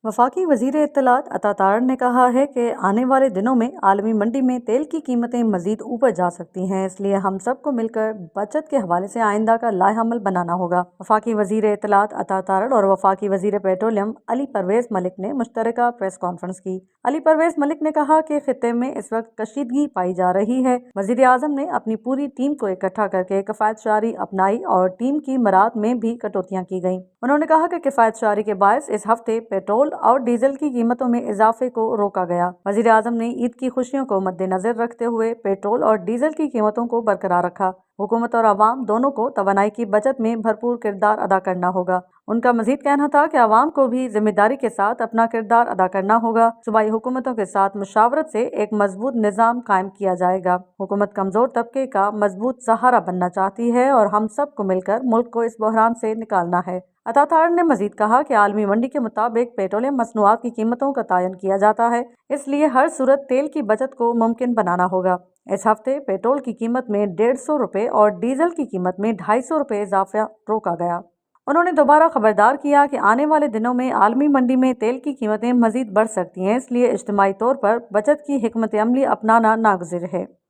वफाकी वज़ीर इत्तलात अता तारड़ ने कहा है कि आने वाले दिनों में आलमी मंडी में तेल की कीमतें मज़ीद ऊपर जा सकती हैं, इसलिए हम सबको मिलकर बचत के हवाले से आइंदा का लाहेअमल बनाना होगा। वफाकी वज़ीर इत्तलात अता तारड़ और वफाकी वज़ीर पेट्रोलियम अली परवेज़ मलिक ने मुश्तरका प्रेस कॉन्फ्रेंस की। अली परवेज़ मलिक ने कहा कि खित्ते में इस वक्त कशीदगी पाई जा रही है। वज़ीर आज़म ने अपनी पूरी टीम को इकट्ठा करके किफ़ायतशारी अपनाई और टीम की मराद में भी कटौतियाँ की गईं। उन्होंने कहा कि किफ़ायतशारी के बायस इस हफ्ते पेट्रोल और डीजल की कीमतों में इजाफे को रोका गया। वज़ीर आज़म ने ईद की खुशियों को मद्देनजर रखते हुए पेट्रोल और डीजल की कीमतों को बरकरार रखा। हुकूमत और आवाम दोनों को तवानाई की बचत में भरपूर किरदार अदा करना होगा। उनका मजीद कहना था कि आवाम को भी जिम्मेदारी के साथ अपना किरदार अदा करना होगा। सूबाई हुकूमतों के साथ मुशावरत से एक मजबूत निज़ाम कायम किया जाएगा। हुकूमत कमज़ोर तबके का मजबूत सहारा बनना चाहती है और हम सब को मिलकर मुल्क को इस बहरान से निकालना है। अता तारड़ ने मजीद कहा कि आलमी मंडी के मुताबिक पेट्रोलियम मसनूआत की कीमतों का तयन किया जाता है, इसलिए हर सूरत तेल की बचत को मुमकिन बनाना होगा। इस हफ्ते पेट्रोल की कीमत में 150 रुपये और डीजल की कीमत में 250 रुपये इजाफा रोका गया। उन्होंने दोबारा खबरदार किया कि आने वाले दिनों में आलमी मंडी में तेल की कीमतें मजीद बढ़ सकती हैं, इसलिए इज्तिमाई तौर पर बचत की हिकमत अमली अपनाना नागुज़िर है।